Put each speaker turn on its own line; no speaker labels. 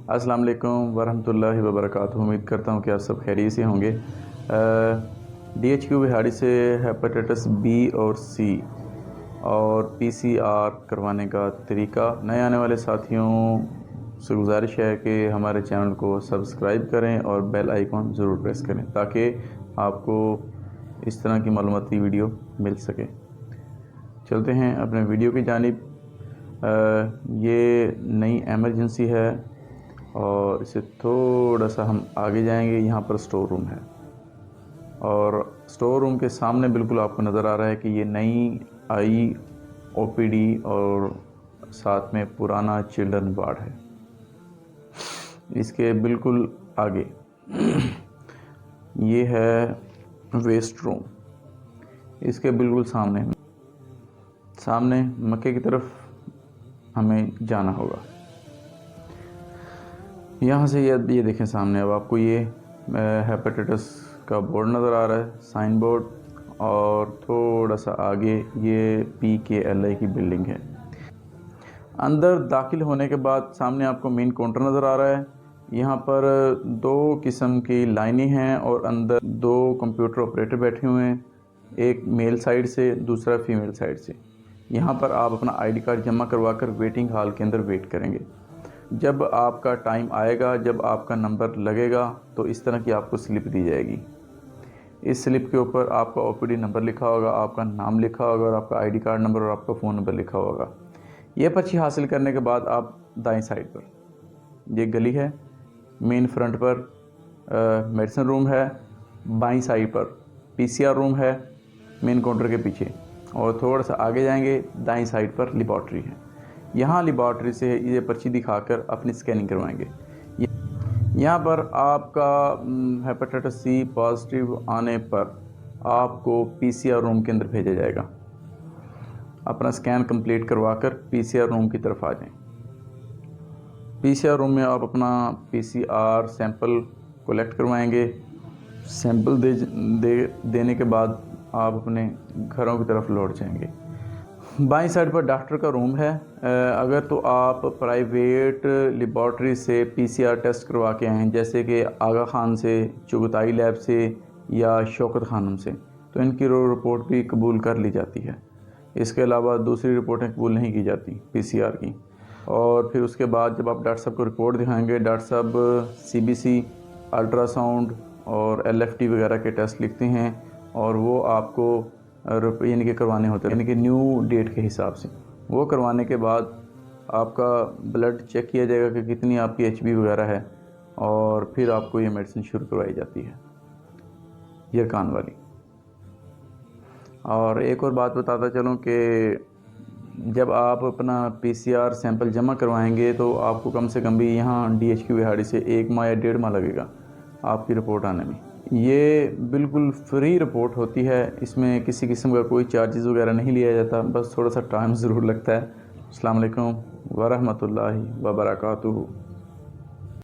अस्सलाम वालेकुम वरहमतुल्लाहि वबरकातुहू। उम्मीद करता हूँ कि आप सब खैरियत से होंगे। DHQ बिहाड़ी से हेपेटाइटिस बी और सी और PCR करवाने का तरीका, नए आने वाले साथियों से गुजारिश है कि हमारे चैनल को सब्सक्राइब करें और बेल आइकॉन ज़रूर प्रेस करें ताकि आपको इस तरह की मालूमाती वीडियो मिल सके। चलते हैं अपने वीडियो की जानिब। ये नई एमरजेंसी है और इसे थोड़ा सा हम आगे जाएंगे। यहाँ पर स्टोर रूम है और स्टोर रूम के सामने बिल्कुल आपको नज़र आ रहा है कि ये नई आई OPD और साथ में पुराना चिल्ड्रन वार्ड है। इसके बिल्कुल आगे ये है वेस्ट रूम। इसके बिल्कुल सामने मक्के की तरफ हमें जाना होगा। यहाँ से ये देखें सामने अब आपको ये हेपेटाइटिस का बोर्ड नज़र आ रहा है, साइन बोर्ड, और थोड़ा सा आगे ये PKLI की बिल्डिंग है। अंदर दाखिल होने के बाद सामने आपको मेन काउंटर नज़र आ रहा है। यहाँ पर 2 किस्म की लाइनें हैं और अंदर 2 कंप्यूटर ऑपरेटर बैठे हुए हैं, एक मेल साइड से दूसरा फीमेल साइड से। यहाँ पर आप अपना ID कार्ड जमा करवा कर वेटिंग हॉल के अंदर वेट करेंगे। जब आपका टाइम आएगा, जब आपका नंबर लगेगा, तो इस तरह की आपको स्लिप दी जाएगी। इस स्लिप के ऊपर आपका OPD नंबर लिखा होगा, आपका नाम लिखा होगा और आपका ID कार्ड नंबर और आपका फ़ोन नंबर लिखा होगा। ये पर्ची हासिल करने के बाद आप दाएं साइड पर ये गली है, मेन फ्रंट पर मेडिसिन रूम है, बाईं साइड पर PCR रूम है मेन काउंटर के पीछे, और थोड़ा सा आगे जाएंगे दाईं साइड पर लेबॉर्ट्री है। यहाँ लेबॉर्ट्री से ये पर्ची दिखाकर अपनी स्कैनिंग करवाएंगे। यहाँ पर आपका हेपेटाइटिस C पॉजिटिव आने पर आपको PCR रूम के अंदर भेजा जाएगा। अपना स्कैन कंप्लीट करवाकर PCR रूम की तरफ आ जाएं। PCR रूम में आप अपना PCR सैंपल कलेक्ट करवाएंगे। सैंपल देने के बाद आप अपने घरों की तरफ लौट जाएंगे। बाईं साइड पर डॉक्टर का रूम है। अगर तो आप प्राइवेट लेबॉर्ट्री से PCR टेस्ट करवा के आए हैं, जैसे कि आगा खान से, चुगताई लैब से या शौकत खानम से, तो इनकी रिपोर्ट भी कबूल कर ली जाती है। इसके अलावा दूसरी रिपोर्टें कबूल नहीं की जाती PCR की। और फिर उसके बाद जब आप डॉक्टर साहब को रिपोर्ट दिखाएंगे, डॉक्टर साहब CBC, अल्ट्रासाउंड और LFT वगैरह के टेस्ट लिखते हैं और वो आपको यानी कि करवाने होते हैं, यानी कि न्यू डेट के हिसाब से। वो करवाने के बाद आपका ब्लड चेक किया जाएगा कि कितनी आपकी HB वगैरह है, और फिर आपको ये मेडिसिन शुरू करवाई जाती है, यरकान वाली। और एक और बात बताता चलूँ कि जब आप अपना PCR सैंपल जमा करवाएंगे तो आपको कम से कम भी यहाँ DHQ बिहाड़ी से 1 माह या 1.5 माह लगेगा आपकी रिपोर्ट आने में। ये बिल्कुल फ्री रिपोर्ट होती है, इसमें किसी किस्म का कोई चार्जेस वगैरह नहीं लिया जाता, बस थोड़ा सा टाइम ज़रूर लगता है। अस्सलाम वालेकुम वरहमतुल्लाहि वबरकातुहू।